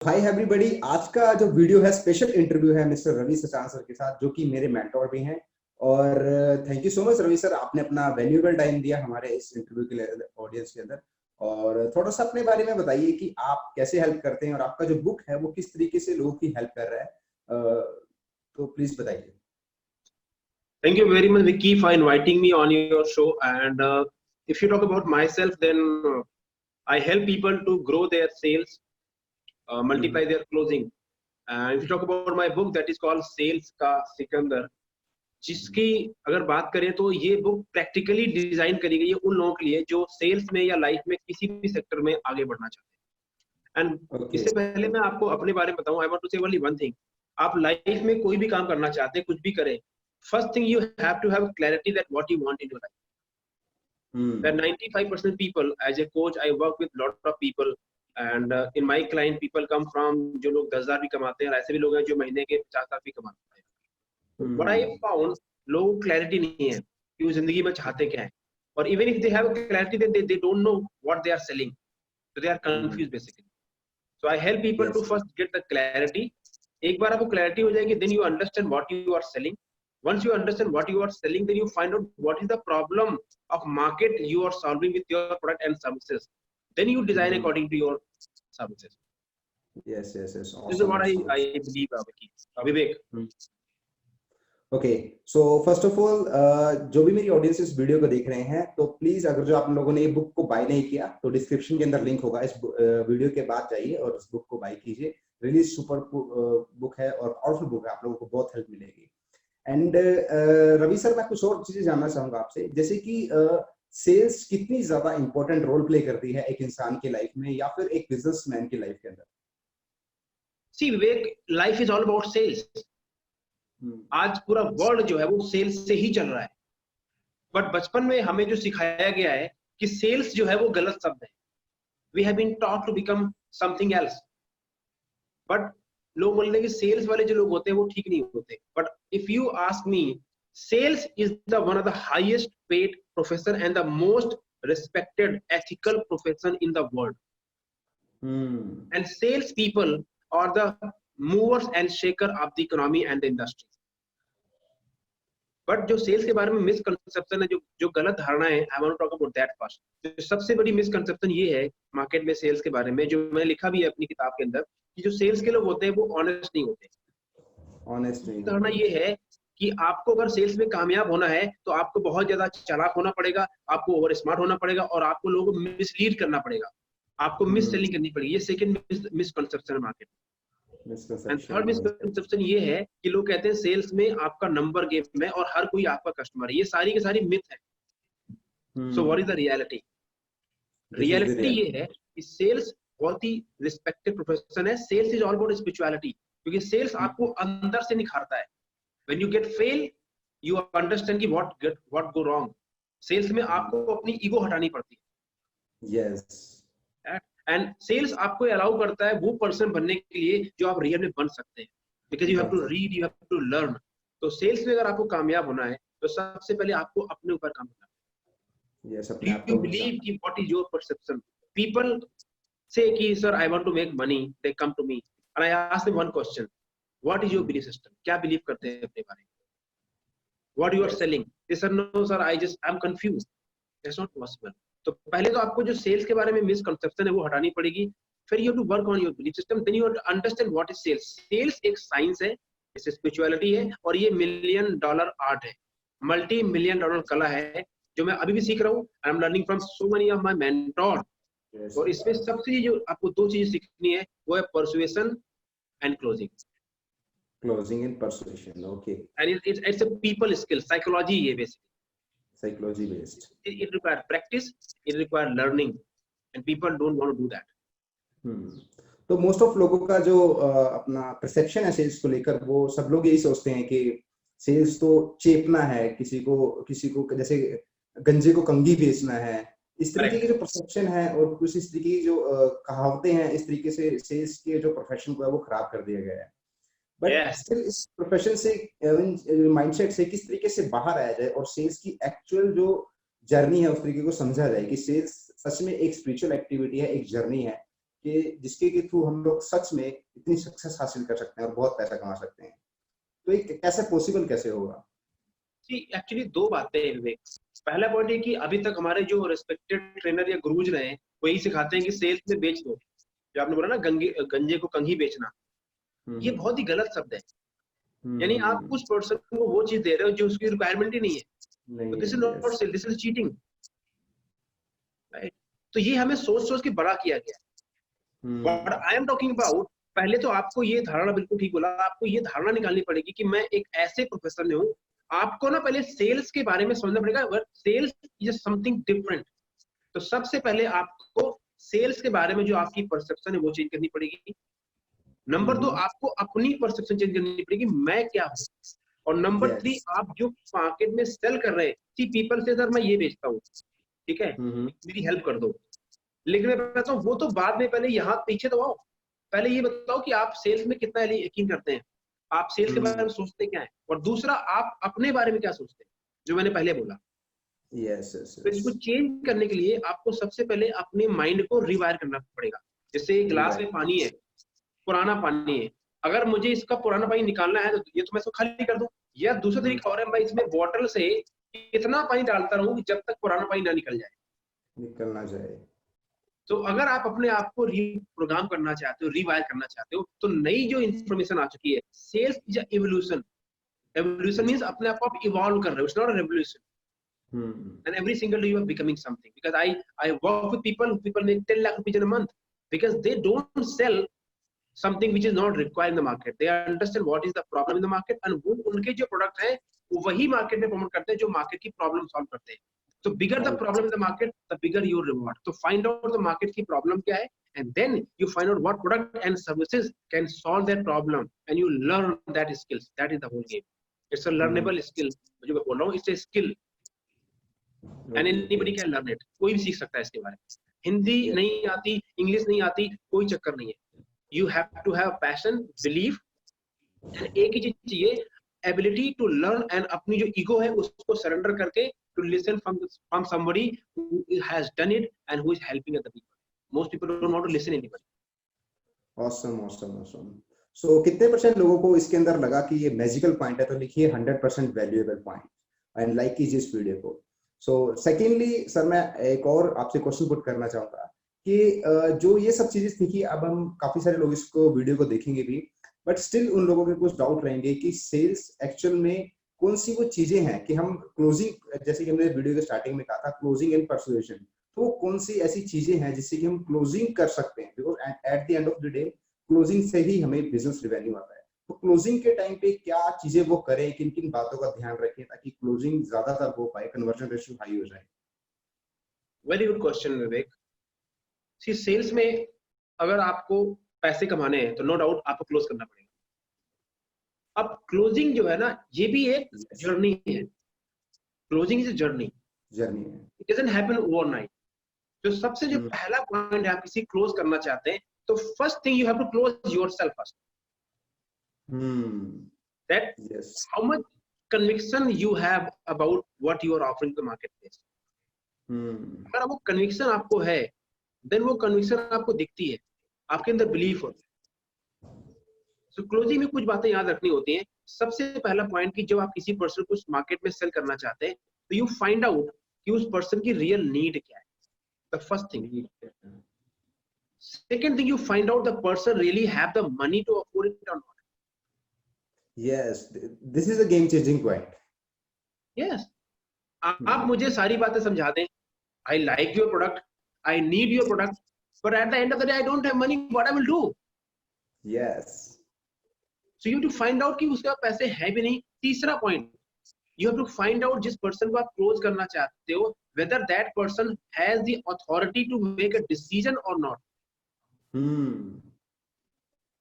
Hi everybody, आज का जो वीडियो है स्पेशल इंटरव्यू है मिस्टर रवि सचान सर के साथ, जो कि मेरे मेंटोर भी हैं। और thank you so much Ravi sir, आपने अपना वैल्यूएबल टाइम दिया हमारे इस इंटरव्यू के लिए ऑडियंस के अंदर। और थोड़ा सा अपने बारे में बताइए कि आप कैसे हेल्प करते हैं और आपका जो बुक है वो किस तरीके से लोगों की हेल्प कर रहा है। तो प्लीज बताइए। Thank you very much, Vicky, for inviting me on your show. And if you talk about myself, then I help people to grow their sales, multiply their closing. And if you talk about my book, that is called Sales का सिकंदर, जिसकी अगर बात करें तो ये book practically design करी गई है उन लोगों के लिए जो सेल्स में या लाइफ में किसी भी सेक्टर में आगे बढ़ना चाहते हैं। एंड इससे पहले मैं आपको अपने बारे में बताऊं, आई वांट टू से ओनली वन थिंग। आप लाइफ में कोई भी काम करना चाहते हैं, कुछ भी करें, first thing you have to have clarity that what you want in your life. There are 95% people, as a coach I work with lot of people, and in my client people come from जो लोग 10,000 भी कमाते हैं और ऐसे भी लोग हैं जो महीने के 50,000 भी कमाते हैं। What I found, लोगों को क्लैरिटी नहीं है कि वो जिंदगी में चाहते क्या है, और even if they have clarity, then they don't know what they are selling, so they are confused basically. So I help people to first get the clarity. एक बार आपको clarity हो जाएगी, then you understand what you are selling. Once you understand what you are selling, then you find out what is the problem of market you are solving with your product and services. Then you design according to your services. Yes. Awesome. This is what I believe, Vivek. Okay, so first of all जो भी मेरी audience इस video को देख रहे हैं, तो please अगर जो आप लोगों ने ये बुक को बाय नहीं किया तो डिस्क्रिप्शन के अंदर लिंक होगा, इस वीडियो के बाद जाइए और इस बुक को बाय कीजिए। रियली सुपर बुक है और पावरफुल बुक है, आप लोगों को बहुत हेल्प मिलेगी। एंड रवि सर, मैं कुछ और चीजें जानना चाहूंगा आपसे, जैसे कि सेल्स कितनी ज्यादा इंपॉर्टेंट रोल प्ले करती है एक इंसान की लाइफ में या फिर एक बिजनेसमैन की लाइफ के अंदर? See, Vivek, life is all about sales. आज पूरा वर्ल्ड जो है वो सेल्स से ही चल रहा है, बट बचपन में हमें जो सिखाया गया है कि सेल्स जो है वो गलत शब्द है। We have been taught to become something else, but लोग बोल रहे हैं कि सेल्स वाले जो लोग होते हैं वो ठीक नहीं होते। But if you ask me, sales is the one of the highest paid profession and the most respected ethical profession in the world. And sales people are the movers and shaker of the economy and the industry. But जो sales के बारे में misconception है, जो गलत धारणा है, I want to talk about that first. तो सबसे बड़ी मिसकंसेप्शन ये है मार्केट में सेल्स के बारे में, जो मैंने लिखा भी है अपनी किताब के अंदर, कि जो सेल्स के लोग होते हैं वो ऑनेस्ट नहीं होते। ऑनेस्ट नहीं, धारणा ये है कि आपको अगर सेल्स में कामयाब होना है तो आपको बहुत ज्यादा चालाक होना पड़ेगा, आपको ओवर स्मार्ट होना पड़ेगा और आपको लोगों को मिसलीड करना पड़ेगा, आपको मिस सेलिंग करनी पड़ेगी। ये सेकंड मिसकंसेप्शन है मार्केट। एंड थर्ड मिसकंसेप्शन ये है कि लोग कहते हैं सेल्स में आपका नंबर गेम है और हर कोई आपका कस्टमर है। ये सारी की सारी मिथ है। So what is the reality? Reality ये है कि सेल्स बहुत ही रिस्पेक्टेड प्रोफेशन है। Sales is all about spirituality, क्योंकि सेल्स आपको अंदर से निखारता है। When you get fail, you understand कि व्हाट गो रॉन्ग। सेल्स में आपको अपनी ईगो हटानी पड़ती है। यस। एंड सेल्स आपको अलाउ करता है वो पर्सन बनने के लिए जो आप रियल में बन सकते हैं, because you have to read, you have to learn. तो सेल्स में अगर आपको कामयाब होना है तो सबसे पहले आपको अपने ऊपर काम करना है। Yes, you believe कि what is your perception? People say कि sir, I want to make money. They come to me and I ask them one question: What is your belief system? क्या believe करते हैं अपने बारे में? What you are selling? They said no sir, I'm confused. That's not possible. तो पहले तो आपको जो सेल्स के बारे में मिसकंसेप्शन है वो हटानी पड़ेगी। फिर you have to work on your belief system, then you have to understand what is sales. Sales एक साइंस है, इसे स्पिरिचुअलिटी है और ये $1 million आर्ट है, $multi-million कला है, जो मैं अभी भी सीख रहा हूँ। I am learning from so many of my mentor. और इसमें सबसे जो आपको दो चीजें सीखनी है वो है persuasion and closing. Closing and persuasion, okay. And it's a people skill, psychology ये basically. Psychology based. It requires practice, it requires learning, and people don't want to do that. तो मोस्ट ऑफ लोगों का जो अपना perception है sales को लेकर, वो सब लोग यही सोचते हैं कि सेल्स तो चेपना है, किसी को जैसे गंजे को कंघी बेचना है। इस तरीके की जो परसेप्शन है और कुछ इस तरीके की जो कहावतें हैं, इस तरीके से सेल्स के जो प्रोफेशन को है वो खराब कर दिया गया है। बट स्टिल इस प्रोफेशन से, माइंडसेट से किस तरीके से बाहर आया जाए और सेल्स की एक्चुअल जो जर्नी है उस तरीके को समझा जाए कि सेल्स सच में एक स्पिरिचुअल एक्टिविटी है, एक जर्नी है, कि जिसके के थ्रू हम लोग सच में इतनी सक्सेस हासिल कर सकते हैं और बहुत पैसा कमा सकते हैं, तो ये कैसे पॉसिबल कैसे होगा? जी, एक्चुअली दो बातें हैं विवेक। पहला पॉइंट ये कि अभी तक हमारे जो रिस्पेक्टेड ट्रेनर या गुरुज रहे हैं, वो यही सिखाते हैं कि सेल्स में बेच दो। जो आपने बोला ना गंजे को कंघी बेचना, ये बहुत ही गलत शब्द है। यानी आप उस पर्सन को वो चीज दे रहे हो जो उसकी रिक्वायरमेंट ही नहीं है। तो नहीं दिस इज है, not yes. Sale, this is cheating, right? तो ये हमें सोच सोच के बड़ा किया गया। What I am talking about, पहले तो आपको ये धारणा, बिल्कुल ठीक बोला, आपको ये धारणा निकालनी पड़ेगी कि मैं एक ऐसे प्रोफेशनल में हूँ। आपको ना पहले सेल्स के बारे में समझना पड़ेगा। अगर सेल्स इज समथिंग डिफरेंट, तो सबसे पहले आपको सेल्स के बारे में जो आपकी परसेप्शन है वो चेंज करनी पड़ेगी। नंबर 2, आपको अपनी परसेप्शन चेंज करनी पड़ेगी, मैं क्या हूँ। और नंबर 3, यस। आप जो मार्केट में सेल कर रहे हैं, सी पीपल से सर मैं ये बेचता हूँ, ठीक है, मेरी हेल्प कर दो। लेकिन मैं कहता हूँ वो तो बाद में, पहले यहाँ पीछे तो आओ। पहले ये बताओ कि आप सेल्स में कितना यकीन करते हैं, आप सेल्स के बारे में सोचते क्या है, और दूसरा आप अपने बारे में क्या सोचते हैं, जो मैंने पहले बोला। यस, यस, तो इसको चेंज करने के लिए आपको सबसे पहले अपने माइंड को रिवायर करना पड़ेगा। जैसे ग्लास में पानी है, पुराना पानी है, अगर मुझे इसका पुराना पानी निकालना है तो ये तो मैं इसको खाली कर दूं, या दूसरा तरीका और है, मैं इसमें बॉटल से इतना पानी डालता रहूं जब तक पुराना पानी ना निकल जाए। निकलना जाए। तो अगर आप अपने आप को रीप्रोग्राम करना चाहते हो, रिवायर करना चाहते हो, तो नई जो इन्फॉर्मेशन आ चुकी है, sales is evolution. Evolution means अपने आप को आप इवॉल्व कर रहे हो, it's not a revolution. And every single day you are becoming something, because I work with people make 10 lakh rupees in a month, because they don't sell something which is not required in the market. They understand what is the problem in the market, and वो उनके जो product है वो वही market में promote करते हैं जो मार्केट की प्रॉब्लम सॉल्व करते हैं। तो bigger the problem in the market, the bigger your reward. तो फाइंड आउट द मार्केट की प्रॉब्लम क्या है, and then you find out what product and services can solve that problem, and you learn that skills. That is the whole game. It's a learnable skill। जो मैं बोल रहा हूँ, it's a skill and anybody can learn it। कोई भी सीख सकता है इसके बारे में। हिंदी नहीं आती, इंग्लिश नहीं आती, कोई चक्कर नहीं है। You have to have passion, belief, and एक ही चीज चाहिए, ability to learn, and अपनी जो ईगो है उसको सरेंडर करके to listen from somebody who has done it and who is helping other people। Most people don't want to listen anybody। Awesome, awesome, awesome. So कितने percent लोगों को इसके अंदर लगा कि ये मैजिकल पॉइंट है, तो लिखिए 100% वैल्यूएबल पॉइंट एंड लाइक कीजिए इस वीडियो को। सो सेकेंडली सर, मैं एक और आपसे क्वेश्चन पुट करना चाहूंगा कि जो ये सब चीजें सीखी, अब हम काफी सारे लोग इसको वीडियो को देखेंगे भी, बट स्टिल उन लोगों के कुछ डाउट रहेंगे कि सेल्स एक्चुअल में कौन सी वो चीजें हैं कि हम क्लोजिंग, जैसे कि हमने वीडियो के स्टार्टिंग में कहा था, क्लोजिंग एंड परसुएशन, तो कौन सी ऐसी चीजें हैं जिससे कि हम क्लोजिंग कर सकते हैं, because at the end of the day closing से ही हमें बिजनेस रिवेन्यू आता है। तो क्लोजिंग के टाइम पे क्या चीजें वो करें, किन किन बातों का ध्यान रखें ताकि क्लोजिंग ज्यादातर हो पाए, कन्वर्जन रेशियो हाई हो जाए? वेरी गुड क्वेश्चन विवेक। सी सेल्स में अगर आपको पैसे कमाने हैं तो नो डाउट आपको क्लोज करना पड़ेगा। अब क्लोजिंग जो है ना, ये भी एक जर्नी है। Closing is a journey, journey है, इट डजंट हैपन ओवरनाइट। जो सबसे जो पहला पॉइंट है, आप किसी क्लोज करना चाहते हैं तो first thing you have to close yourself first. That how much conviction you have about what you are offering to the market place. अगर वो कन्विक्शन आपको है, देन वो कन्विक्शन आपको दिखती है, आपके अंदर बिलीफ होता है। तो क्लोजिंग में कुछ बातें याद रखनी होती हैं। सबसे पहला पॉइंट कि जब आप किसी पर्सन को मार्केट में सेल करना चाहते हैं तो यू फाइंड आउट कि उस पर्सन की रियल नीड क्या है, the first thing. Second thing, you find out the person really have the money to afford it और not. Yes, this is a game changing point. Yes, आप मुझे सारी बातें समझा दें, I like your product, I need your product, but at the end of the day I don't have money, what I will do? Yes, so you have to find out कि उसके पास पैसे हैं भी नहीं। तीसरा point, you have to find out जिस person को आप क्लोज करना चाहते हो, whether that person has the authority to make a decision or not।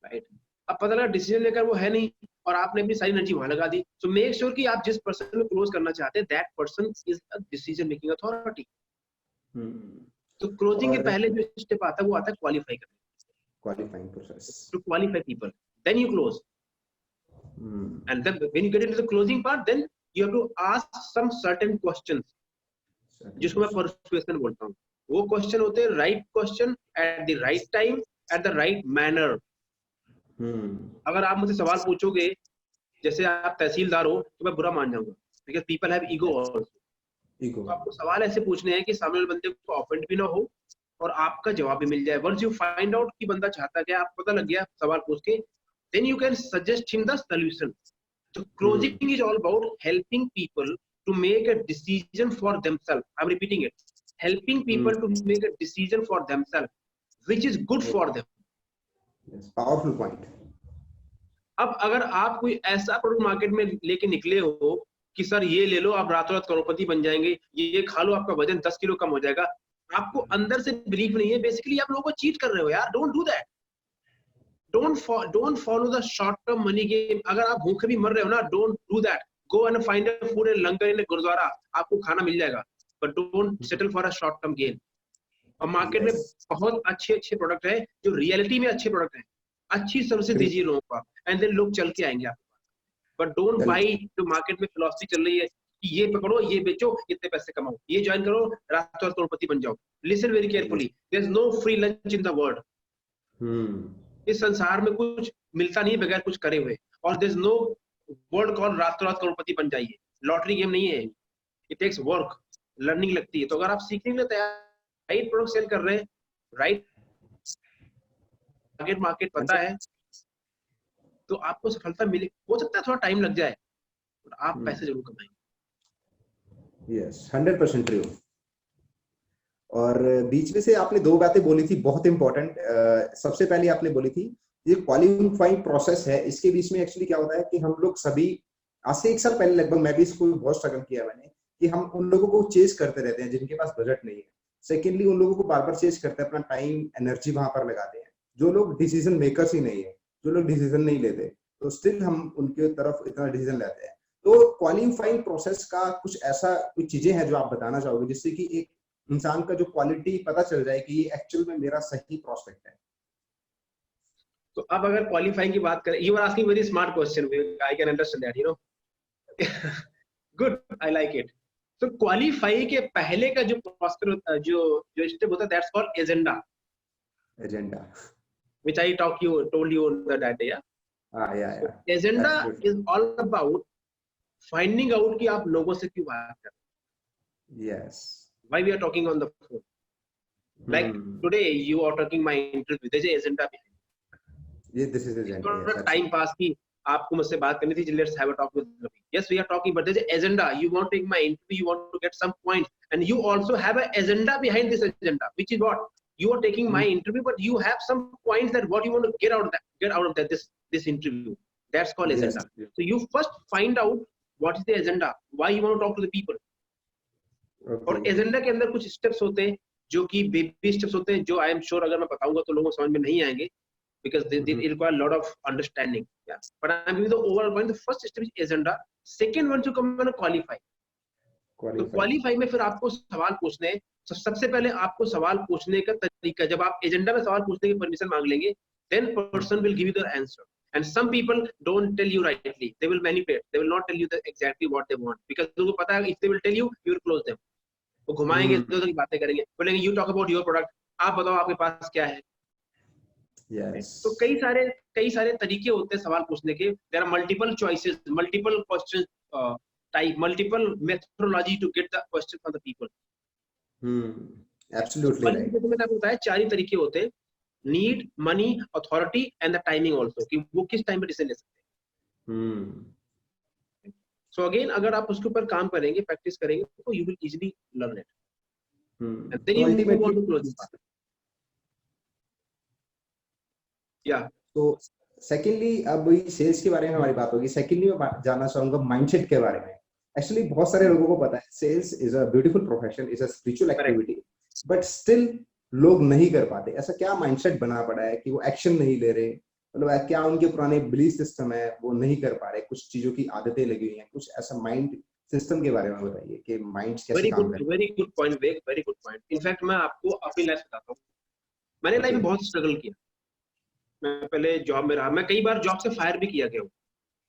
right? अब पता लगा डिसीजन लेकर वो है नहीं और आपने अपनी सारी एनर्जी वहां लगा दी। so make sure कि आप जिस पर्सन को क्लोज करना चाहते हैं, that person is a decision making authority। तो क्लोजिंग के पहले जो स्टेप आता है वो आता है क्वालिफाई करना, qualifying process, to qualify people, then you close। and then when you get into the closing part, then you have to ask some certain questions, जिसको मैं persuasion बोलता हूँ। वो क्वेश्चन होते हैं right question at the right time at the right manner. अगर आप मुझसे सवाल पूछोगे जैसे आप तहसीलदार हो तो मैं बुरा मान जाऊंगा, because people have ego also. Ego. तो आपको सवाल ऐसे पूछने हैं कि सामने वाले बंदे को ऑफेंड भी ना हो और आपका जवाब भी मिल जाए। वंस यू फाइंड आउट कि बंदा चाहता क्या, आपको पता लग गया सवाल पूछ के, then you can suggest him the solution. So closing is all about helping people to make a decision for themselves. I'm repeating it. Helping people to make a decision for themselves, which is good for them. Yes, powerful point. अब अगर आप कोई ऐसा product market में लेके निकले हो कि सर ये ले लो आप रातों रात करोड़पति बन जाएंगे, ये खा लो आपका वजन 10 किलो कम हो जाएगा, आपको अंदर से बिलीफ नहीं है, बेसिकली आप लोगों को चीट कर रहे हो यार। Don't do that. Don't follow the short term money game. अगर आप भूखे भी मर रहे हो ना, don't do that. Go and find a food in langar in a gurdwara, आपको खाना मिल जाएगा, but don't settle for a short term gain. और मार्केट में बहुत अच्छे अच्छे प्रोडक्ट है जो रियलिटी में अच्छे प्रोडक्ट है, अच्छी सर्विस दीजिए लोगों को एंड देन लोग चल के आएंगे आपके पास। बट डोंट बाई, जो मार्केट में फिलॉसफी चल रही है कि ये पकड़ो, ये बेचो, इतने पैसे कमाओ, ये ज्वाइन करो, रातों रात करोड़पति बन जाओ। Listen very carefully, there is no free lunch in the world. इस संसार में कुछ मिलता नहीं बगैर कुछ करे हुए, और there is no word call रातों रात करोड़पति बन जाइए। लॉटरी गेम नहीं है, इट टेक्स वर्क, लर्निंग लगती है। तो अगर आप सीखने के लिए तैयार, राइट प्रोडक्ट सेल कर रहे हैं, राइट टारगेट मार्केट पता है, तो आपको सफलता मिले। हो सकता है थोड़ा टाइम लग जाए, पर आप पैसे जरूर कमाएंगे। Yes, 100% true. और बीच में से आपने दो बातें बोली थी बहुत इंपॉर्टेंट। सबसे पहले आपने बोली थी ये क्वालिफाइंग प्रोसेस है, इसके बीच में एक्चुअली क्या होता है कि हम लोग सभी आज से 1 साल पहले लगभग, मैं भी इसको बहुत स्ट्रगल किया मैंने, कि हम उन लोगों को चेस करते रहते हैं जिनके पास बजट नहीं है। सेकेंडली उन लोगों को बार बार चेस करते हैं, अपना टाइम एनर्जी वहां पर लगाते हैं, जो लोग डिसीजन मेकर्स ही नहीं है, जो लोग डिसीजन नहीं लेते, तो स्टिल हम उनके तरफ इतना डिसीजन लेते हैं। तो क्वालिफाइंग प्रोसेस का कुछ ऐसा कुछ चीजें हैं जो आप बताना चाहोगे जिससे कि एक इंसान का जो क्वालिटी पता चल जाए कि ये एक्चुअल में मेरा सही प्रोस्पेक्ट है? तो अब अगर क्वालिफाइंग की बात करें, you are asking very smart question, I can understand that, you know. Good, I like it. तो क्वालिफाई के पहले का जो प्रोस्पेक्ट, जो स्टेप होता है, that's called agenda. Agenda, which I told you that day, yeah. So, agenda is all about finding out कि आप लोगों से क्यों बात कर रहे हैं। Yes, why we are talking on the phone, like today you are talking my interview, there's a agenda behind this is agenda, yes, time pass की आपको मुझसे बात करनी थी, let's have a talk with Ravi. Yes, we are talking, but there's an agenda. You want to take my interview, you want to get some points, and you also have an agenda behind this agenda, which is what you are taking my interview, but you have some points that what you want to get out of that this interview. That's called agenda. Yes. So you first find out what is the agenda, why you want to talk to the people. Okay. और agenda के अंदर कुछ steps होते हैं जो कि baby steps होते हैं, जो आई एम श्योर अगर मैं बताऊंगा तो लोगों को समझ में नहीं आएंगे, because they require a lot of understanding, yeah, but I'm giving the overall point. The first step is agenda, second one to come on qualify. तो क्वालिफाई में फिर आपको सवाल पूछने, सबसे पहले आपको सवाल पूछने का तरीका, जब आप एजेंडा में सवाल पूछने की परमिशन मांग लेंगे, then person will give you the answer. And some people don't tell you rightly, they will manipulate, they will not tell you exactly what they want, because उनको पता है if they will tell you, you will close them. वो घुमाएंगे, इधर की बातें करेंगे, बोलेंगे you talk about your product, आप बताओ आपके पास क्या है। Yes. तो कई सारे तरीके होते हैं सवाल पूछने के। There are multiple choices, multiple question type, multiple methodology to get the question from the people. Absolutely right. तो मैंने आपको बताया 4 ही तरीके होते हैं, need, money, authority and the timing also, कि वो किस टाइम पे डिसीजन ले सकते हैं। सो अगेन अगर आप उसके ऊपर काम करेंगे, प्रैक्टिस करेंगे, तो you will easily learn it and then you move on to closing part. या तो सेकेंडली, अब सेल्स के बारे में हमारी बात होगी। सेकेंडली मैं जानना चाहूंगा माइंडसेट के बारे में। एक्चुअली बहुत सारे लोगों को पता है sales is a beautiful profession, is a spiritual activity, but still लोग नहीं कर पाते। ऐसा क्या माइंडसेट बना पड़ा है कि वो एक्शन नहीं ले रहे? मतलब क्या उनके पुराने बिलीफ सिस्टम है, वो नहीं कर पा रहे, कुछ चीजों की आदतें लगी हुई हैं, कुछ ऐसा माइंड सिस्टम के बारे में बताइए कि माइंड्स कैसे काम करते हैं। वेरी गुड पॉइंट विवेक, वेरी गुड पॉइंट। इनफैक्ट मैं आपको अपनी लाइफ बताता हूँ, मैंने लाइफ में बहुत स्ट्रगल किया। मैं पहले जॉब में रहा, मैं कई बार जॉब से फायर भी किया गया हूँ।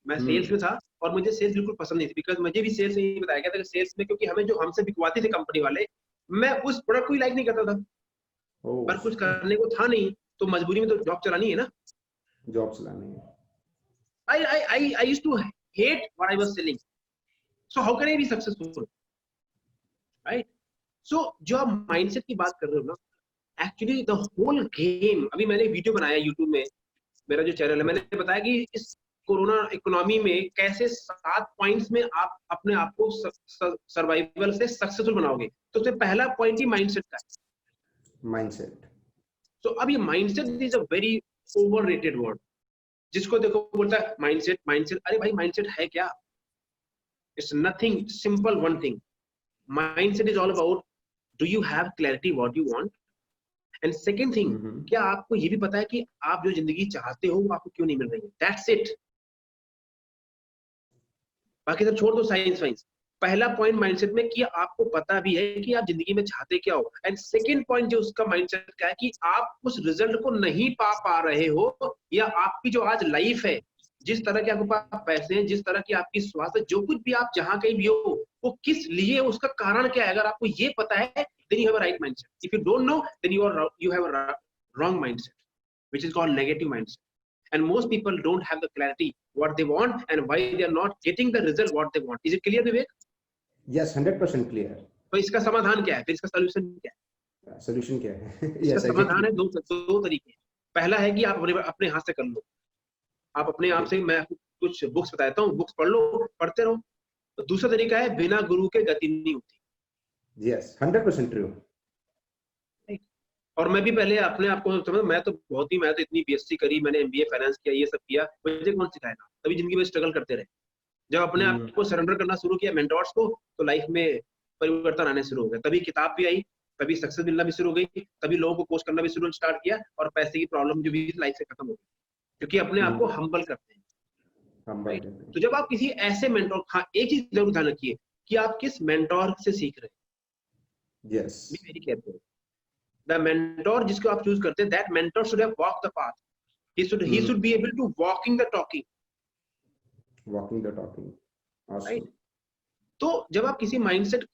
मैं सेल्स में था और मुझे सेल्स बिल्कुल पसंद नहीं थी, बिकॉज मुझे भी सेल्स नहीं बताया गया था कि सेल्स में, क्योंकि हमें जो हमसे बिकवाते थे कंपनी वाले, मैं उस प्रोडक्ट को ही लाइक नहीं करता था, ओह, पर कुछ करने को था नहीं, तो मजबूरी में तो जॉब चलानी है ना। जॉब चलानी है। I used to hate what I was selling. So how can I be successful? Right? So जो आप माइंडसेट की बात कर रहे हो ना, एक्चुअली द होल गेम, अभी मैंने वीडियो बनाया यूट्यूब में, मेरा जो चैनल है, मैंने बताया कि इस कोरोना इकोनॉमी में कैसे 7 पॉइंट्स में आप अपने आप को सर्वाइवल से सक्सेसफुल बनाओगे। तो उसमें पहला पॉइंट ही माइंडसेट का है। माइंडसेट। तो अब ये mindset is a very overrated word. जिसको देखो बोलता है माइंडसेट माइंडसेट, अरे भाई माइंडसेट है क्या? It's nothing, simple one thing. Mindset is all about do you have clarity what you want, and second thing, क्या आपको ये भी पता है कि आप जो जिंदगी चाहते हो वो आपको क्यों नहीं मिल रही है? That's it. बाकी सब छोड़ दो, साइंस वाइंस। पहला पॉइंट माइंडसेट में कि आपको पता भी है कि आप जिंदगी में चाहते क्या हो, एंड सेकंड पॉइंट जो उसका माइंडसेट का है कि आप उस रिजल्ट को नहीं पा रहे हो, या आपकी जो आज लाइफ है, जिस तरह के आपके पास पैसे हैं, जिस तरह की आपकी स्वास्थ्य, जो कुछ भी आप जहां कहीं भी हो, वो किस लिए, उसका कारण क्या है? अगर आपको ये पता है, then you have a right mindset. If you don't know, then you have a wrong mindset, which is called negative mindset. And most people don't have the clarity what they want and why they are not getting the result what they want. Is it clear, Vivek? Yes, 100% clear. तो इसका समाधान क्या है? फिर इसका solution क्या है? Solution क्या है? इसका समाधान है दो तरीके। पहला है कि आप अपने हाथ से कर लो। आप अपने आप से, मैं कुछ बुक्स बताता हूँ, बुक्स पढ़ लो, पढ़ते रहो। तो दूसरा तरीका है बिना गुरु के गति नहीं होती। Yes, 100% true. और मैं भी पहले अपने आप को समझ, मैं तो इतनी बीएससी करी, मैंने एमबीए फाइनेंस किया, ये सब किया, मुझे कौन सिखाएगा? तभी जिंदगी में स्ट्रगल करते रहे। जब अपने आप को सरेंडर करना शुरू किया मेंटोर्स को, तो लाइफ में परिवर्तन आने शुरू हो गया। तभी किताब भी आई, तभी सक्सेस मिलना भी शुरू हो गई, तभी लोगों को कोच करना भी स्टार्ट किया, और पैसे की प्रॉब्लम जो भी लाइफ से खत्म हो गई, क्योंकि अपने आप को हम्बल करते हैं। राइट? तो जब आप किसी ऐसे मेंटोर, हाँ एक चीज जरूर ध्यान रखिए कि आप किस मेंटोर से सीख रहे हैं। Yes, be very careful. The mentor जिसको आप चूज करते हैं, that mentor should have walk the path, he should be able to walking the talking. awesome. Right? तो जब आप किसी माइंडसेट,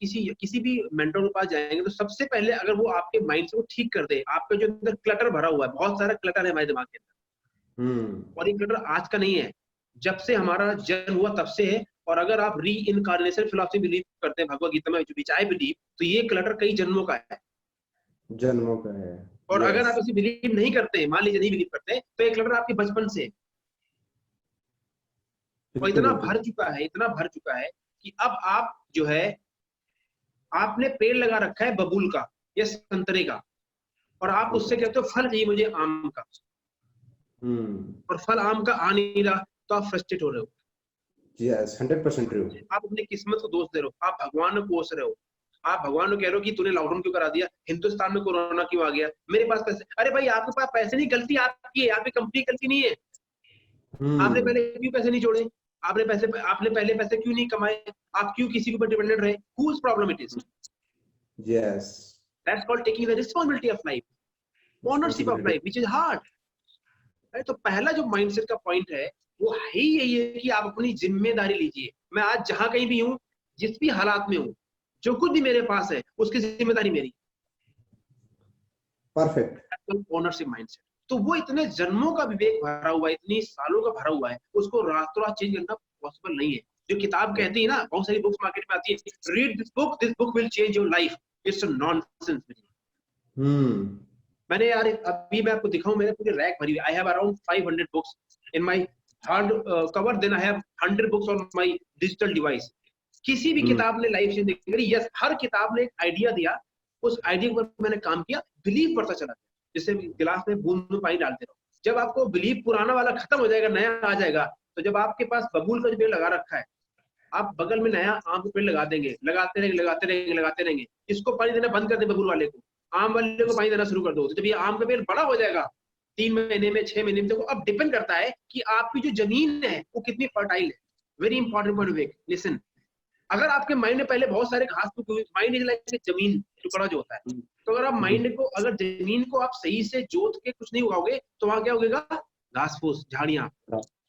किसी भी मेंटर के पास जाएंगे, तो सबसे पहले अगर वो आपके माइंडसेट को ठीक कर दे, आपका जो अंदर क्लटर भरा हुआ है, बहुत सारा क्लटर है हमारे दिमाग के अंदर, और ये क्लटर आज का नहीं है, जब से हमारा जन्म हुआ तब से है। और अगर आप री इनकार्नेशन फिलॉसफी बिलीव करते हैं, भगवद गीता में विच आई बिलीव, तो ये क्लटर कई जन्मों का है। और अगर आप इसे बिलीव नहीं करते हैं, मान लीजिए नहीं बिलीव करते, तो ये क्लटर आपके बचपन से और इतना भर चुका है कि अब आप जो है, आपने पेड़ लगा रखा है बबूल का या संतरे का, और आप उससे कहते हो फल चाहिए मुझे आम का, और फल आम का आ नहीं रहा, तो आप फ्रस्ट्रेट हो रहे हो। Yes, 100% true. आप अपनी किस्मत को दोष दे रहे हो, आप भगवान को कोस रहे हो, आप भगवान को कह रहे हो कि तूने लॉकडाउन क्यों करा दिया, हिंदुस्तान में कोरोना क्यों आ गया, मेरे पास पैसे। अरे भाई, आपके पास पैसे नहीं, गलती आपकी है, आपकी कंपनी की गलती नहीं है। आपने पहले क्यों पैसे नहीं जोड़े, आपने पहले पैसे क्यों नहीं कमाए, आप क्यों किसी के ऊपर डिपेंडेंट रहे? Whose problem it is? Yes. That's called taking the responsibility of life, ownership of life, which is hard. तो पहला जो माइंडसेट का पॉइंट है वो ही यही है कि आप अपनी जिम्मेदारी लीजिए। मैं आज जहां कहीं भी हूँ, जिस भी हालात में हूँ, जो कुछ भी मेरे पास है, उसकी जिम्मेदारी मेरी। Perfect ownership mindset. तो वो इतने जन्मों का विवेक भरा हुआ है, इतनी सालों का भरा हुआ है, उसको रातों रात चेंज करना पॉसिबल नहीं है। जो किताब कहती है ना, बहुत सारी बुक्स मार्केट में आती है, read this book will change your life, it's nonsense. मैंने यार, अभी मैं आपको दिखाऊं, मेरे पूरे रैक भरी हुई, I have around 500 books in my hard cover, then I have 100 books on my digital device. किसी भी किताब ने लाइफ चेंज नहीं करी। यस, हर किताब ने एक आइडिया दिया, उस आइडिया पर मैंने काम किया, बिलीव बढ़ता चला, जैसे गिलास में बूंद में पानी डालते रहो। जब आपको बिलीव पुराना वाला खत्म हो जाएगा, नया आ जाएगा, तो जब आपके पास बबूल का जो पेड़ लगा रखा है, आप बगल में नया आम का पेड़ लगा देंगे, लगाते रहेंगे। इसको पानी देना बंद कर दे, बबूल वाले को, आम वाले को पानी देना शुरू कर दो, तो जब ये आम का पेड़ बड़ा हो जाएगा 3 महीने में, 6 महीने में, तो अब डिपेंड करता है कि आपकी जो जमीन है वो कितनी फर्टाइल है। वेरी इंपॉर्टेंट पॉइंट विवेक, लिसन। अगर आपके माइंड में पहले बहुत सारे घास, माइंड इज लाइक जमीन टुकड़ा जो होता है, तो अगर आप माइंड को, अगर जमीन को आप सही से जोत के कुछ नहीं उगाओगे, तो वहां क्या उगेगा? घास फूस, झाड़ियां,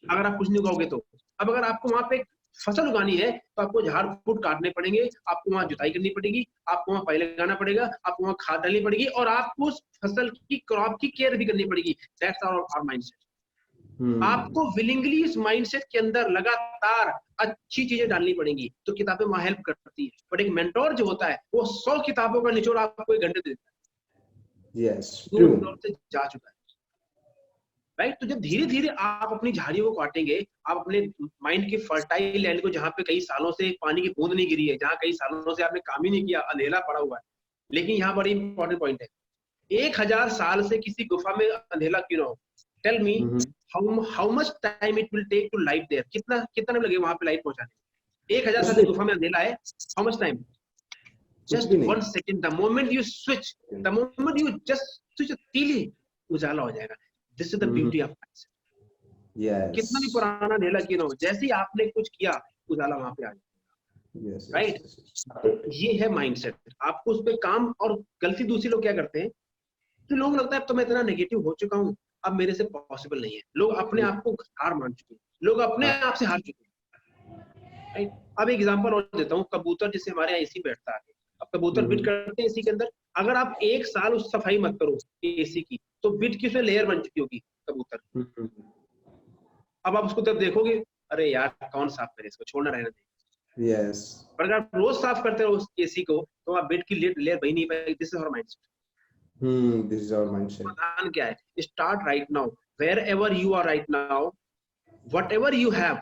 अगर आप कुछ नहीं उगाओगे तो। अब अगर आपको वहां पे फसल उगानी है तो आपको झाड़ फूट काटने पड़ेंगे, आपको वहां जुताई करनी पड़ेगी, आपको वहां पानी लगाना पड़ेगा, आपको वहां खाद डालनी पड़ेगी और आपको उस फसल की क्रॉप की केयर भी करनी पड़ेगी। That's our mindset. आपको विलिंगली इस माइंडसेट के अंदर लगातार अच्छी चीजें डालनी पड़ेंगी। तो किताबें वहां हेल्प करती है, बट एक मेंटोर जो होता है वो 100 किताबों का निचोड़ आपको 1 घंटे देता है। यस, वो ट्रू। मेंटोर से जा चुका है, राइट। तो जब धीरे धीरे आप अपनी झाड़ियों को काटेंगे, आप अपने माइंड की फर्टाइल लैंड को, जहां पे कई सालों से पानी की बूंद नहीं गिरी है, जहां कई सालों से आपने काम ही नहीं किया, अंधेरा पड़ा हुआ है। लेकिन यहाँ बड़ी इंपॉर्टेंट पॉइंट है, 1000 साल से किसी गुफा में अंधेरा क्यों ना हो, tell me how much time it will take to light there. कितना टाइम लगे वहां पे लाइट पहुंचाने? 1000 साल से गुफा में अंधेरा है, हाउ मच टाइम? कुछ जस्ट भी नहीं। 1 second. The moment you switch, the moment you just switch तीली, उजाला हो जाएगा। This is the beauty of mindset. Yes, कितना भी पुराना अंधेरा क्यों ना हो, जैसे ही आपने कुछ किया उजाला वहां पे आ जाएगा, यस, राइट। ये है माइंडसेट। आपको उस पर काम, और गलती दूसरी लोग क्या करते हैं कि लोग लगता है अब तो मैं इतना नेगेटिव हो चुका हूँ, अब मेरे से पॉसिबल नहीं है। लोग अपने आप को हार मान चुके हैं, लोग अपने आप से हार चुके हैं, राइट। अब एग्जांपल और देता हूँ, कबूतर जिससे हमारे यहाँ एसी बैठता है, अब कबूतर बिट करते हैं एसी के अंदर। अगर आप 1 साल उस सफाई मत करो एसी की, तो बिट की उसमें लेयर बन चुकी होगी कबूतर। अब आप उसको तब देखोगे, अरे यार कौन साफ करे इसको, छोड़ना रहने दे। यस, पर अगर आप रोज साफ करते हो उस एसी को, तो आप बेड की लेयर बन नहीं पाएगी। This is our mindset. This is our mindset. समाधान क्या है? Start right now, wherever you are right now, whatever you have,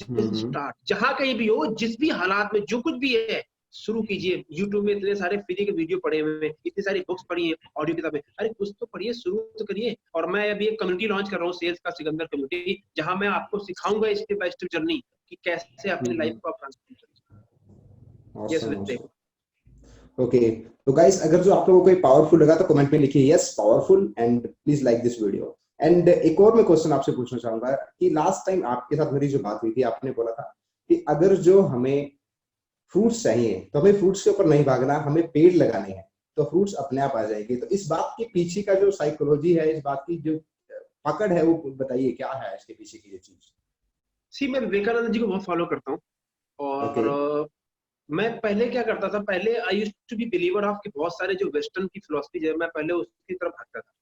start. जहां कहीं भी हो, जिस भी हालात में, जो कुछ भी है, शुरू कीजिए। यूट्यूब में इतने सारे फ्री के वीडियो पड़े हुए हैं, इतनी सारी बुक्स पढ़ी है, ऑडियो किताबें, अरे कुछ तो पढ़िए, शुरू तो करिए। और मैं अभी एक कम्युनिटी लॉन्च कर रहा हूँ, सेल्स का सिकंदर कम्युनिटी, जहां मैं आपको सिखाऊंगा स्टेप बाय स्टेप जर्नी कि कैसे अपनी लाइफ को आप ट्रांसफॉर्म करें। यस विवेक। ओके, तो गाइस, अगर जो आप लोगों को ये पावरफुल लगा तो कमेंट में लिखिए yes powerful, and please like this video. And एक और मैं क्वेश्चन आपसे पूछना चाहूंगा कि लास्ट टाइम आपके साथ मेरी जो बात हुई थी, आपने बोला था कि अगर जो हमें फ्रूट्स चाहिए तो हमें फ्रूट्स के ऊपर नहीं भागना, हमें पेड़ लगाने हैं, तो फ्रूट्स अपने आप आ जाएंगे। तो इस बात के पीछे का जो साइकोलॉजी है, इस बात की जो पकड़ है, वो बताइए क्या है इसके पीछे की ये चीज। सी, मैं विवेकानंद जी को बहुत फॉलो करता हूँ, और मैं पहले क्या करता था, पहले I used to be believer of कि बहुत सारे जो वेस्टर्न की फिलोसफी है, मैं पहले उसकी तरफ भागता था।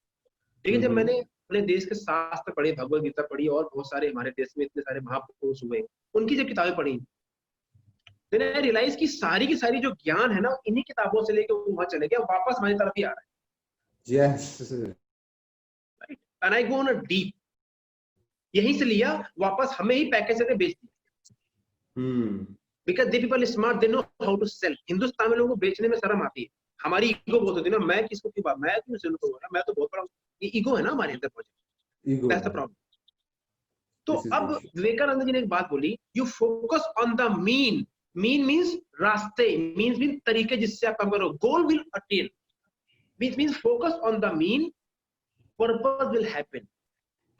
ठीक है, जब मैंने अपने देश के शास्त्र पढ़े, भगवत गीता पढ़ी, और बहुत सारे हमारे देश में इतने सारे महापुरुष हुए, उनकी जब किताबें पढ़ी, देन आई रियलाइज की सारी जो ज्ञान है ना, इन्हीं किताबों से लेके वहां चले गया, वापस हमारी तरफ ही आ रहा है। Yes, right, and I go on a deep, यहीं से लिया, वापस हमें ही पैकेज करके बेच दिया। Because they people smart, they know how to sell. Hindustan में लोगों को बेचने में शर्म आती है, हमारी ईगो बहुत होती है ना, मैं किसको क्यों बात, मैं क्यों सेल करूंगा, मैं तो बहुत बड़ा, ये ईगो है ना हमारे अंदर, दैट्स द प्रॉब्लम। तो अब विवेकानंद जी ने एक बात बोली, you focus on the mean. Mean means रास्ते, मीन तरीके जिससे आप काम करो, goal will attain, means focus on the mean, purpose will happen.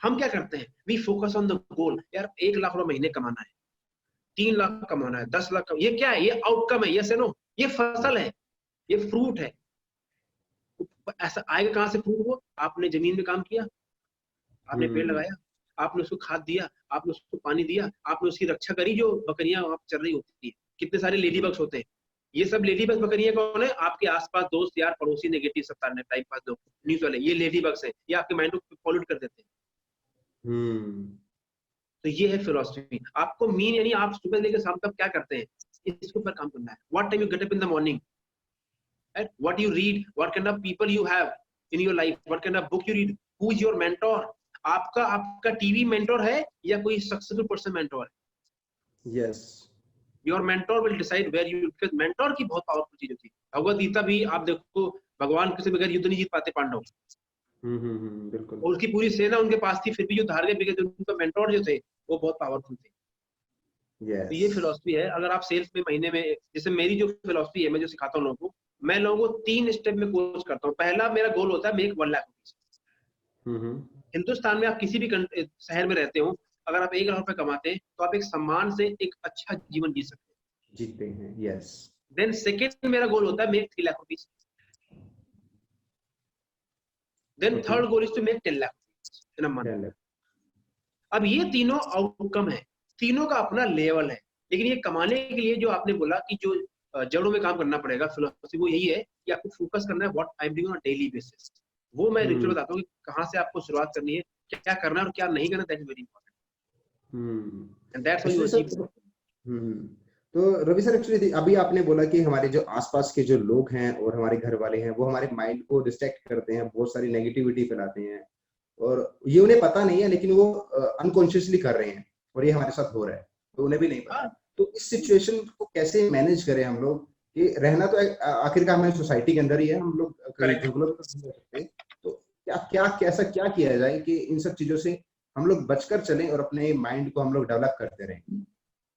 हम क्या करते हैं, we focus on the goal, यार 1 लाख रुपए महीने कमाना है, 3 लाख कमाना है, 10 लाख ये क्या है, ये आउटकम है, यस नो, ये फसल है, ये फ्रूट है। ऐसा आएगा कहां से फ्रूट? वो आपने जमीन में काम किया, आपने पेड़ लगाया, आपने उसको खाद दिया, आपने उसको पानी दिया, आपने उसकी रक्षा करी। जो बकरियां वहां चल रही होती है, कितने सारे लेडी बग्स होते हैं, ये सब लेडी बग्स बकरियां कौन है? आपके आसपास दोस्त यार पड़ोसी, नेगेटिव सब टाइम पास लोग, न्यूज वाले, ये लेडी बग्स है, ये आपके माइंड को पॉल्यूट कर देते हैं। तो ये है फिलोसफी। आपको मीन, यानी आप सुबह लेकर शाम तक क्या करते हैं, इसके ऊपर काम करना है। What time you get up in the morning, what you read, what kind of people you have in your life, what kind of book you read, who is your mentor. आपका टीवी मेंटोर है या कोई successful person mentor है? Yes, your mentor will decide where you, because mentor की बहुत powerful चीज होती है। भगवत गीता भी आप देखो, भगवान किसी बगैर युद्ध नहीं जीत पाते पांडव, बिल्कुल। और उसकी पूरी सेना उनके पास थी, फिर भी युद्ध हार गए, बिकॉज़ उनका मेंटोर जो थे वो बहुत पावरफुल थे। तो ये फिलोसफी है। अगर आप सेल्स में महीने में, जैसे मेरी जो फिलोसफी है, मैं जो सिखाता हूँ लोगों को, मैं लोगों को 3 स्टेप में कोच करता हूँ। पहला मेरा गोल होता है मेक 1 लाख रुपीज। हिंदुस्तान में आप किसी भी शहर में रहते हो, अगर आप 1 लाख रुपए कमाते हैं, तो आप एक सम्मान से एक अच्छा जीवन जी सकते हैं, जीते हैं। यस। देन सेकेंड मेरा गोल होता है make 3 lakh rupees, then third goal is to make 10 lakh rupees in a month. अब ये तीनों आउटकम है, तीनों का अपना लेवल है, लेकिन ये कमाने के लिए जो आपने बोला कि जो जड़ों में काम करना पड़ेगा, फिलोसफी वो यही है कि आपको फोकस करना है what I am doing on daily basis. वो मैं रिचुअल बताता हूँ कि कहाँ से आपको शुरुआत करनी है, क्या करना है और क्या नहीं करना, that is very important and that's how you actually achieve. Sir, तो रवि सर, एक्चुअली अभी आपने बोला कि हमारे जो आसपास के जो लोग हैं और हमारे घर वाले हैं वो हमारे माइंड को डिस्ट्रैक्ट करते हैं, बहुत सारी नेगेटिविटी फैलाते हैं और ये उन्हें पता नहीं है, लेकिन वो अनकॉन्शियसली कर रहे हैं और ये हमारे साथ हो रहा है, तो उन्हें भी नहीं पता। तो इस सिचुएशन को कैसे मैनेज करें हम लोग कि रहना तो आखिरकार हमारी सोसाइटी के अंदर ही है, हम लोग कहीं करेक्ट। जंगलों में तो नहीं रह सकते। तो क्या क्या कैसा क्या किया जाए कि इन सब चीजों से हम लोग बचकर चलें और अपने माइंड को हम लोग डेवलप करते रहें?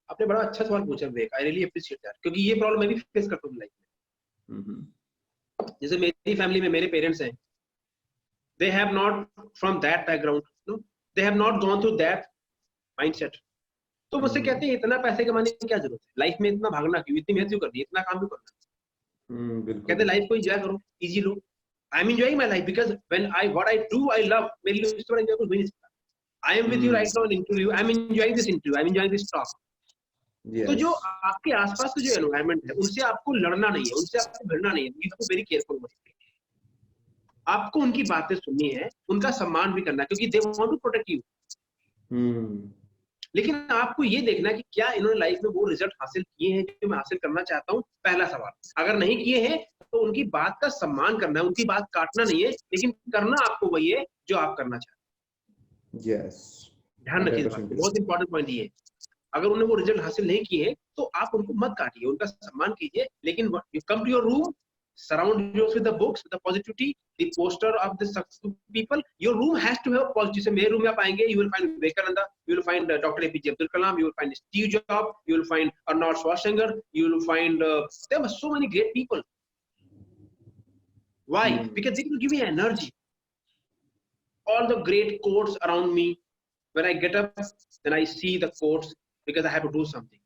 आपने बड़ा अच्छा सवाल पूछा विवेक, आई रियली अप्रिशिएट दैट, क्योंकि ये प्रॉब्लम मैं भी फेस करता हूँ लाइफ में। जैसे मेरी फैमिली में मेरे पेरेंट्स हैं, they have not from that background, no, they have not gone through that mindset। तो मुझसे कहते हैं इतना पैसे कमाने की क्या जरूरत है, लाइफ में इतना भागना क्यों, इतनी मेहनत क्यों करनी है, इतना काम क्यों करना है। कहते लाइफ को एंजॉय करो, easy low. I am enjoying my life because when I what I do I love, मेरे लिए इससे बड़ा एंजॉय कुछ भी नहीं सकता। I am with you right now in interview, I am enjoying this interview, I am enjoying this talk. तो जो आपके आसपास का जो एनवायरनमेंट है उनसे आपको लड़ना नहीं है, उनसे आपको भिड़ना नहीं है, you have to very careful. आपको उनकी बातें सुननी है, उनका सम्मान भी करना है, क्योंकि they want to protect you. लेकिन आपको ये देखना है कि क्या इन्होंने लाइफ में वो रिजल्ट हासिल किए हैं जो मैं हासिल करना चाहता हूँ, पहला सवाल। अगर नहीं किए हैं तो उनकी बात का सम्मान करना है, उनकी बात काटना नहीं है, लेकिन करना आपको वही है जो आप करना चाहते हैं। ध्यान रखिए, बहुत इंपॉर्टेंट पॉइंट ये है। अगर उन्हें वो रिजल्ट हासिल नहीं किए तो आप उनको मत काटिए, उनका सम्मान कीजिए, लेकिन you come to your room, surround yourself with the books, with the positivity, the poster of the successful people. Your room has to have positive. मेरे रूम में आप आएंगे, you will find Vivekananda, you will find Dr. APJ Abdul Kalam, you will find Steve Jobs, you will find Arnold Schwarzenegger, you will find there are so many great people. Why? Because they will give me energy. All the great quotes around me, when I get up, then I see the quotes because I have to do something.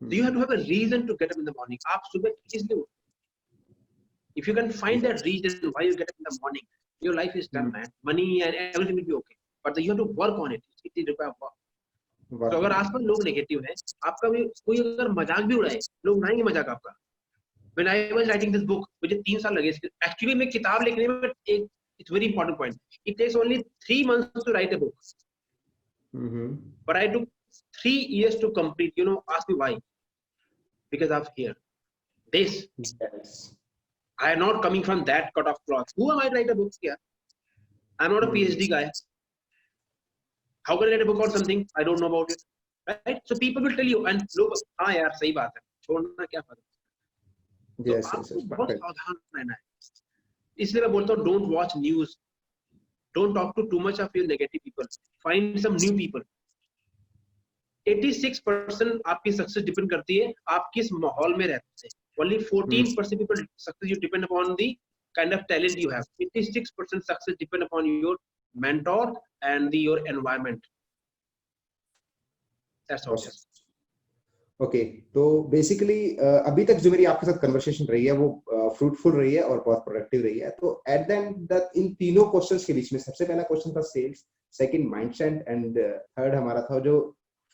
So you have to have a reason to get up in the morning. आप सुबह किस लिए? If you can find that reason why you get up in the morning, your life is done, man. Money and everything will be okay. But you have to work on it. It requires work. तो अगर आसपास लोग negative हैं, आपका भी कोई अगर मजाक भी उड़ाए, लोग उड़ाएंगे मजाक आपका। When I was writing this book, मुझे 3 साल लगे। Actually मैं किताब लिखने में एक it's very important point. It takes only 3 months to write a book. But I took 3 years to complete. You know, ask me why? Because of here. This. I am not coming from that cut of cloth. Who am I to write a book here? I am not a PhD guy. How can I write a book or something I don't know about it? Right? So people will tell you, and लोग हाँ यार सही बात है, छोड़ना क्या फर्क। तो आपको बहुत सावधान रहना है। इसलिए मैं बोलता हूँ don't watch news, don't talk to too much of your negative people. Find some new people. 86% आपकी सक्सेस डिपेंड करती है आप किस माहौल में रहते हैं। Only 14% people success you depend upon the kind of talent you have. 86% success depend upon your mentor and your environment. That's all. Okay, तो बेसिकली अभी तक जो मेरी आपके साथ कन्वर्सेशन रही है वो फ्रूटफुल रही है और बहुत प्रोडक्टिव रही है। तो एट द एंड इन तीनों क्वेश्चंस के बीच में सबसे पहला क्वेश्चन था sales, second mindset and third हमारा था जो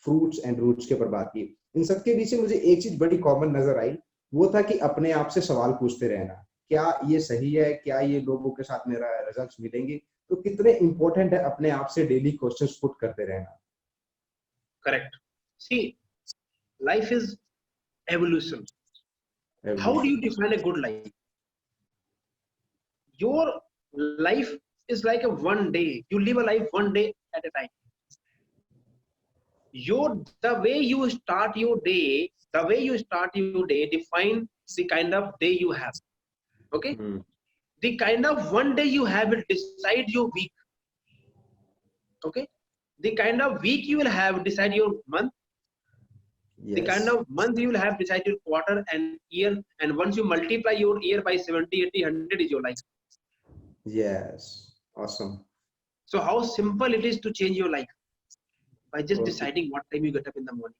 फ्रूट्स एंड रूट्स के ऊपर बात की। इन सबके बीच में मुझे एक चीज बड़ी कॉमन नजर आई, वो था कि अपने आप से सवाल पूछते रहना, क्या ये सही है, क्या ये लोगों के साथ मेरा रिजल्ट्स मिलेंगे। तो कितने इंपॉर्टेंट है अपने आप से डेली क्वेश्चंस पुट करते रहना। Correct. See life is evolution. How do you define a good life? Your life is like a one day. You live a life one day at a time. The way you start your day define the kind of day you have. Okay? The kind of one day you have will decide your week. Okay? The kind of week you will have decide your month. Yes. The kind of month you will have decide your quarter and year, and once you multiply your year by 70, 80, 100 is your life. Yes, awesome. So how simple it is to change your life by just deciding what time you get up in the morning.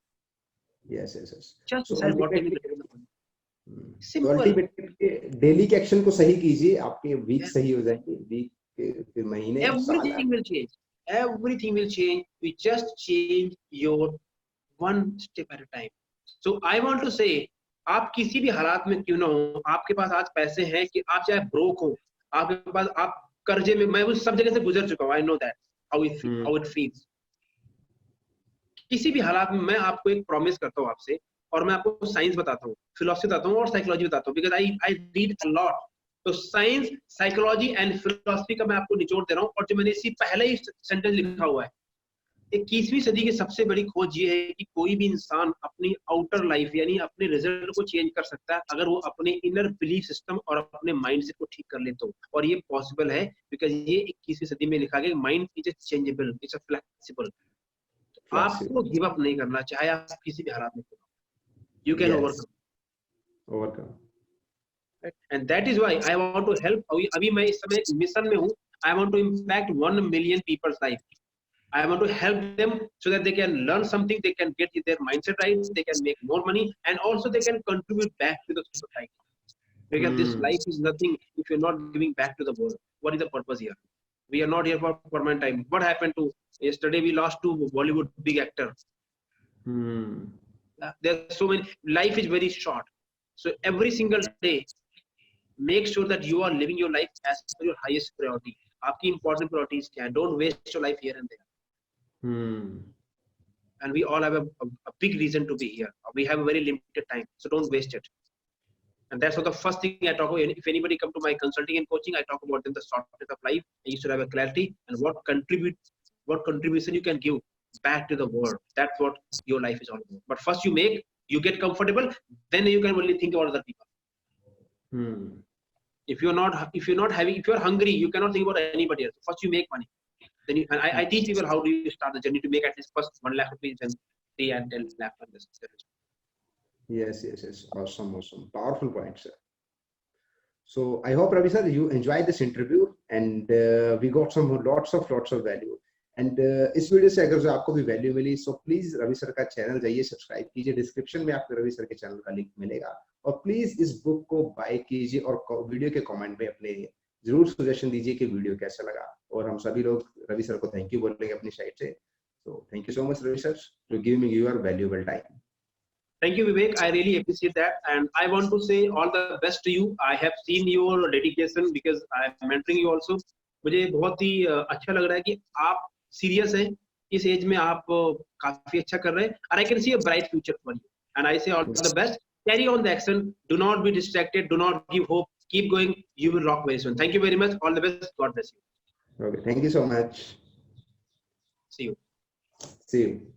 Yes. Just decide what time you get up in the morning. Simple. तो ultimately daily के action को सही कीजिए, आपके week सही हो जाएंगे, week फिर महीने, everything will change. Everything will change. We just change your one step at a time. So I want to say, आप किसी भी हालात में क्यों ना हो, आपके पास आज पैसे हैं कि आप चाहे ब्रोक हो, आपके पास आप कर्जे में, मैं उस सब जगह से गुजर चुका हूँ, I know that how it feels. किसी भी हालात में मैं आपको एक प्रॉमिस करता हूँ आपसे, और मैं आपको साइंस बताता हूँ, फिलोसफी बताता हूँ और साइकोलॉजी बताता हूँ, because I read a lot. तो साइंस, साइकोलॉजी एंड फिलोसफी का मैं आपको निचोड़ दे रहा हूँ. और जो मैंने इसी पहले ही सेंटेंस लिखा हुआ है, 21वीं सदी की सबसे बड़ी खोज ये है कि कोई भी इंसान अपनी आउटर लाइफ यानी अपने रिजल्ट को चेंज कर सकता है अगर वो अपने इनर बिलीफ सिस्टम और अपने माइंडसेट को ठीक कर ले तो. और ये पॉसिबल है बिकॉज ये 21वीं सदी में लिखा गया, mind is changeable, it's a flexible. आपको गिव अप नहीं करना, चाहे आप किसी भी हालात में हो, you can overcome. And that is why I want to help. अभी मैं इस समय मिशन में हूँ. I want to impact 1 million peoples life. I want to help them so that they can learn something, they can get their mindset right, they can make more money, and also they can contribute back to the society. Because this life is nothing if you're not giving back to the world. What is the purpose here? We are not here for permanent time. What happened to yesterday? We lost 2 Bollywood big actors. There's so many. Life is very short, so every single day, make sure that you are living your life as your highest priority. आपकी important priorities क्या हैं? Don't waste your life here and there. And we all have a big reason to be here. We have a very limited time, so don't waste it. And that's what the first thing I talk about. If anybody come to my consulting and coaching, I talk about them the shortness of life. And you should have a clarity and what contribution you can give back to the world. That's what your life is all about. But first you get comfortable, then you can only think about other people. If you're hungry, you cannot think about anybody else. First you make money. Then I teach people how do you start the journey to make at least first 1 lakh rupees and 3 and 10 lakh on this. Yes. Awesome. Powerful point, sir. So I hope, Ravi sir, you enjoyed this interview and we got lots of value. And इस video से अगर जो आपको भी value मिली, so please Ravi sir का channel जाइए, subscribe कीजिए. डिस्क्रिप्शन में आपको रवि सर के चैनल का लिंक मिलेगा. और प्लीज इस बुक को बाय कीजिए और वीडियो के कमेंट में अपने जरूर सजेशन दीजिए कि वीडियो कैसा लगा. और हम सभी लोग रवि सर को थैंक यू बोलेंगे अपनी साइड से. So thank you so much, Ravi sir, to give me your valuable time. Thank you, Vivek. I really appreciate that, and I want to say all the best to you. I have seen your dedication because I am mentoring you also. मुझे बहुत ही अच्छा लग रहा है कि आप serious हैं. इस एज में आप काफी अच्छा कर रहे हैं. And I can see a bright future for you. And I say all the best. Carry on the action. Do not be distracted. Do not give hope. Keep going. You will rock very soon. Thank you very much. All the best. God bless you. Okay. Thank you so much. See you. See you.